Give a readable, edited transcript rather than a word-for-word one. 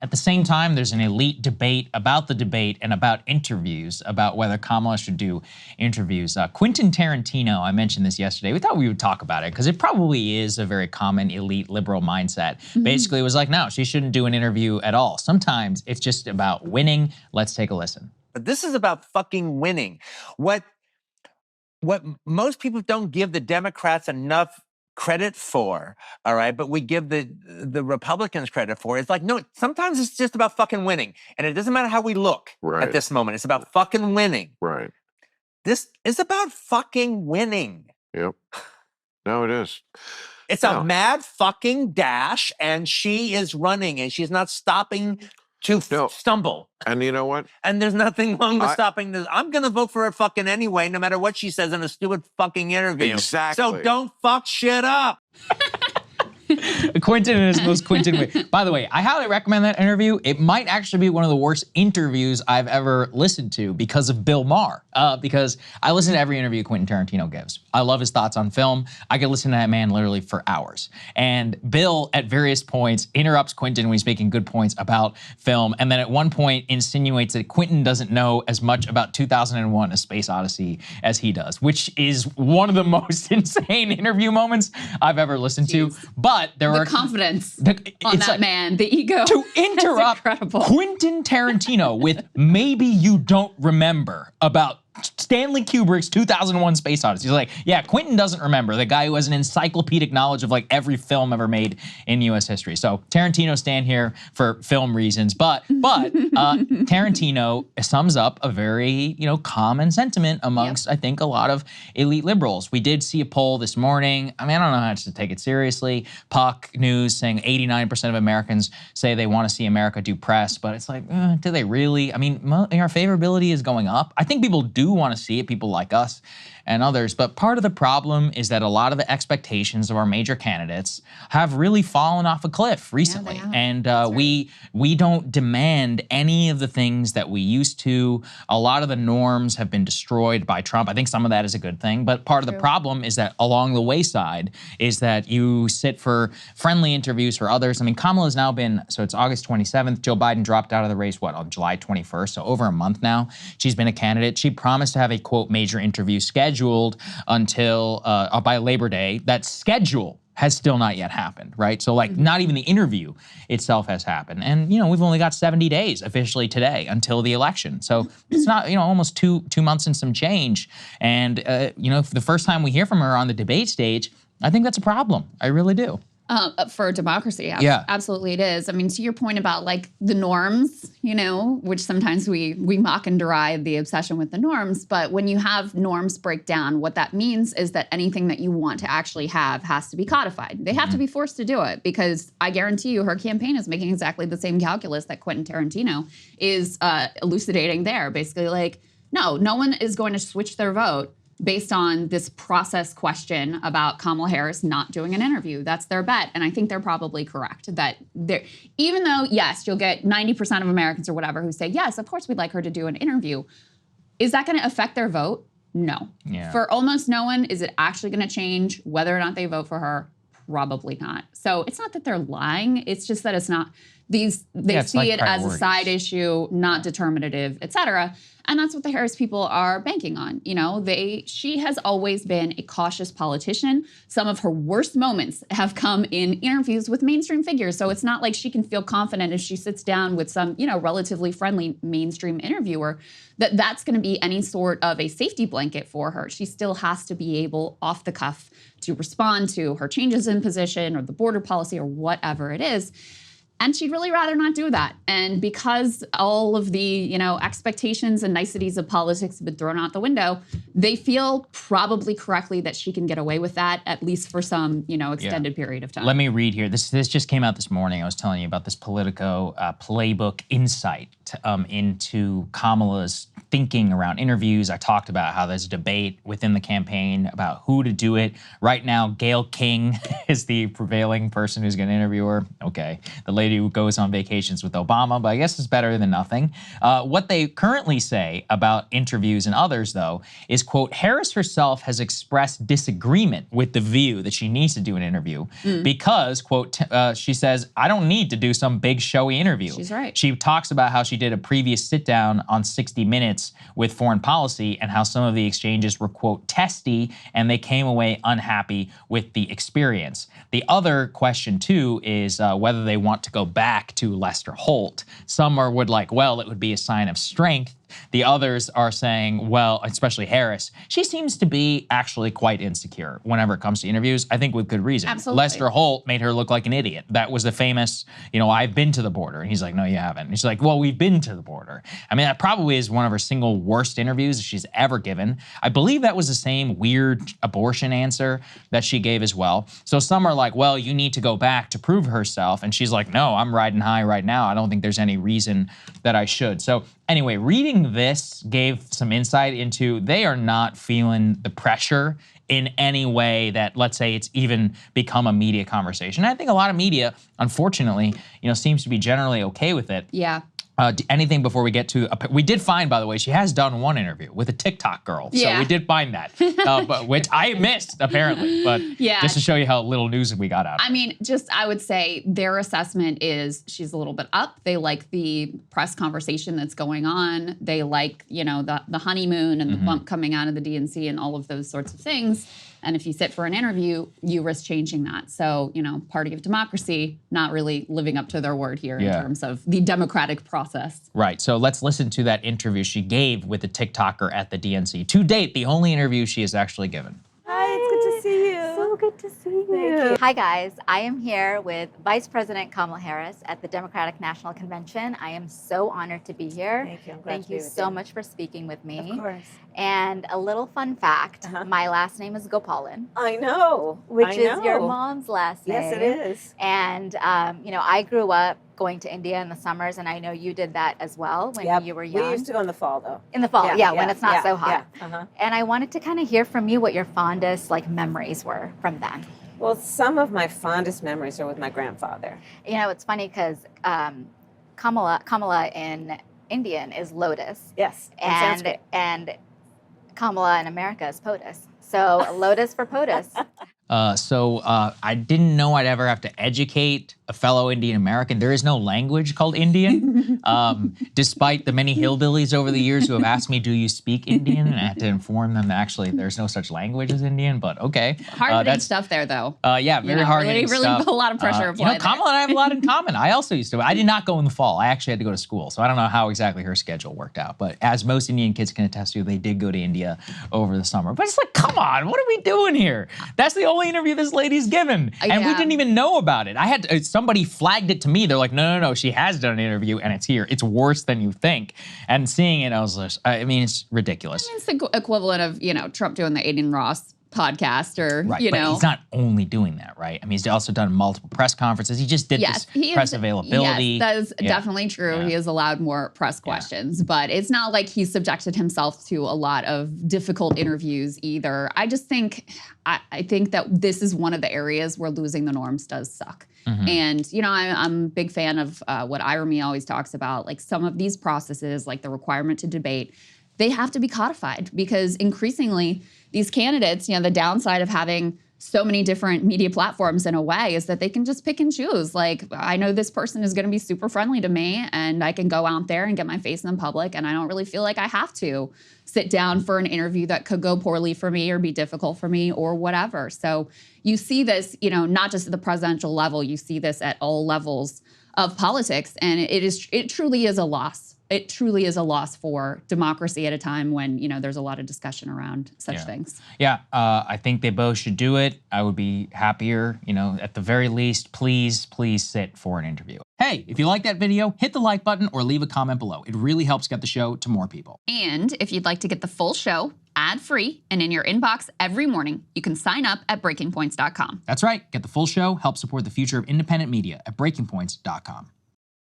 At the same time, there's an elite debate about the debate and about interviews, about whether Kamala should do interviews. Quentin Tarantino, I mentioned this yesterday. We thought we would talk about it because it probably is a very common elite liberal mindset. Basically, it was like, no, she shouldn't do an interview at all. Sometimes it's just about winning. Let's take a listen. But this is about fucking winning. What most people don't give the Democrats enough credit for, all right, but we give the Republicans credit for. It's like, no, sometimes it's just about fucking winning. And it doesn't matter how we look at this moment. It's about fucking winning. Right. This is about fucking winning. Yep. No, it is. It's a mad fucking dash, and she is running, and she's not stopping to stumble. And you know what? And there's nothing wrong with stopping this. I'm going to vote for her fucking anyway, no matter what she says in a stupid fucking interview. Exactly. So don't fuck shit up. Quentin in his most Quentin way. By the way, I highly recommend that interview. It might actually be one of the worst interviews I've ever listened to because of Bill Maher. Because I listen to every interview Quentin Tarantino gives. I love his thoughts on film. I could listen to that man literally for hours. And Bill, at various points, interrupts Quentin when he's making good points about film, and then at one point insinuates that Quentin doesn't know as much about 2001: A Space Odyssey as he does, which is one of the most insane interview moments I've ever listened to. But there the confidence on that man, the ego. To interrupt Quentin Tarantino with maybe you don't remember about Stanley Kubrick's 2001: Space Odyssey. He's like, yeah, Quentin doesn't remember. The guy who has an encyclopedic knowledge of like every film ever made in U.S. history. So Tarantino stand here for film reasons, but Tarantino sums up a very common sentiment amongst I think a lot of elite liberals. We did see a poll this morning. I mean, I don't know how to take it seriously. Puck News saying 89% of Americans say they want to see America do press, but it's like, do they really? I mean, our favorability is going up. I think people do want to see it, people like us and others, but part of the problem is that a lot of the expectations of our major candidates have really fallen off a cliff recently. Yeah, and we don't demand any of the things that we used to. A lot of the norms have been destroyed by Trump. I think some of that is a good thing, but part of the problem is that along the wayside is that you sit for friendly interviews for others. I mean, Kamala's now been, so it's August 27th. Joe Biden dropped out of the race, on July 21st, so over a month now. She's been a candidate. She promised to have a, quote, major interview scheduled until by Labor Day. That schedule has still not yet happened, right? So like not even the interview itself has happened. And we've only got 70 days officially today until the election. So it's not, almost two months and some change. And the first time we hear from her on the debate stage, I think that's a problem. I really do. For democracy, yeah, absolutely it is. I mean, to your point about like the norms, which sometimes we mock and deride the obsession with the norms, but when you have norms break down, what that means is that anything that you want to actually have has to be codified. They have to be forced to do it because I guarantee you her campaign is making exactly the same calculus that Quentin Tarantino is elucidating there. Basically like, no one is going to switch their vote based on this process question about Kamala Harris not doing an interview. That's their bet. And I think they're probably correct that even though, yes, you'll get 90% of Americans or whatever who say, yes, of course we'd like her to do an interview. Is that going to affect their vote? No. Yeah. For almost no one, is it actually going to change whether or not they vote for her? Probably not. So it's not that they're lying. It's just that it's not, they see it as a side issue, not determinative, et cetera. And that's what the Harris people are banking on. She has always been a cautious politician. Some of her worst moments have come in interviews with mainstream figures. So it's not like she can feel confident if she sits down with some, relatively friendly mainstream interviewer, that's going to be any sort of a safety blanket for her. She still has to be able, off the cuff, to respond to her changes in position or the border policy or whatever it is. And she'd really rather not do that. And because all of the, expectations and niceties of politics have been thrown out the window, they feel probably correctly that she can get away with that, at least for some, extended period of time. Let me read here. This just came out this morning. I was telling you about this Politico playbook insight into Kamala's thinking around interviews. I talked about how there's a debate within the campaign about who to do it. Right now, Gayle King is the prevailing person who's going to interview her. Okay. The lady somebody who goes on vacations with Obama, but I guess it's better than nothing. What they currently say about interviews and others, though, is, quote, Harris herself has expressed disagreement with the view that she needs to do an interview because, quote, she says, I don't need to do some big showy interview. She's right. She talks about how she did a previous sit-down on 60 Minutes with Foreign Policy and how some of the exchanges were, quote, testy, and they came away unhappy with the experience. The other question, too, is whether they want to go back to Lester Holt. Some would like, well, it would be a sign of strength. The others are saying, well, especially Harris, she seems to be actually quite insecure whenever it comes to interviews, I think with good reason. Absolutely. Lester Holt made her look like an idiot. That was the famous, I've been to the border. And he's like, no, you haven't. And she's like, well, we've been to the border. I mean, that probably is one of her single worst interviews she's ever given. I believe that was the same weird abortion answer that she gave as well. So some are like, well, you need to go back to prove herself. And she's like, no, I'm riding high right now. I don't think there's any reason that I should. So anyway, reading this gave some insight into they are not feeling the pressure in any way that, let's say, it's even become a media conversation. I think a lot of media, unfortunately, seems to be generally okay with it. Yeah. Anything before we get to, we did find, by the way, she has done one interview with a TikTok girl. Yeah. So we did find that, but which I missed apparently, but yeah. Just to show you how little news we got out. I mean, I would say their assessment is she's a little bit up. They like the press conversation that's going on. They like, the honeymoon and the bump coming out of the DNC and all of those sorts of things. And if you sit for an interview, you risk changing that. So, party of democracy, not really living up to their word here in terms of the democratic process. Right, so let's listen to that interview she gave with the TikToker at the DNC. To date, the only interview she has actually given. Hi, it's good to see you. So good to see you. Hi guys, I am here with Vice President Kamala Harris at the Democratic National Convention. I am so honored to be here. Thank you. I'm glad Thank to be you with so you. much for speaking with me. Of course. And a little fun fact, my last name is Gopalan. I know. Which is your mom's last name. Yes, it is. And, I grew up going to India in the summers, and I know you did that as well when you were young. We used to go in the fall, though. In the fall, when it's not so hot. Yeah. And I wanted to kind of hear from you what your fondest memories were from then. Well, some of my fondest memories are with my grandfather. It's funny because Kamala in Indian is lotus. Yes, and Kamala in America is POTUS. So lotus for POTUS. I didn't know I'd ever have to educate a fellow Indian American. There is no language called Indian, despite the many hillbillies over the years who have asked me, do you speak Indian? And I had to inform them that actually there's no such language as Indian, but okay. Hard-hitting stuff there, though. Very hard-hitting really stuff. Put a lot of pressure applied Kamala and I have a lot in common. I also I did not go in the fall. I actually had to go to school, so I don't know how exactly her schedule worked out. But as most Indian kids can attest to, they did go to India over the summer. But it's like, come on, what are we doing here? That's the only interview this lady's given, and we didn't even know about it. I had somebody flagged it to me. They're like, no, she has done an interview, and it's here. It's worse than you think. And seeing it, I was like, it's ridiculous. It's the equivalent of Trump doing the Aiden Ross podcast, or but he's not only doing that, right? I mean, he's also done multiple press conferences. He just did this press availability. Yes, that is definitely true. Yeah. He has allowed more press questions, but it's not like he's subjected himself to a lot of difficult interviews either. I just think, I think that this is one of the areas where losing the norms does suck. And, I'm a big fan of what Irami always talks about, like some of these processes, like the requirement to debate, they have to be codified because increasingly these candidates, the downside of having so many different media platforms in a way is that they can just pick and choose. Like, I know this person is going to be super friendly to me and I can go out there and get my face in public and I don't really feel like I have to sit down for an interview that could go poorly for me or be difficult for me or whatever. So you see this, not just at the presidential level, you see this at all levels of politics, and it truly is a loss. It truly is a loss for democracy at a time when, there's a lot of discussion around such things. Yeah, I think they both should do it. I would be happier, at the very least, please sit for an interview. Hey, if you like that video, hit the like button or leave a comment below. It really helps get the show to more people. And if you'd like to get the full show ad-free and in your inbox every morning, you can sign up at breakingpoints.com. That's right. Get the full show, help support the future of independent media at breakingpoints.com.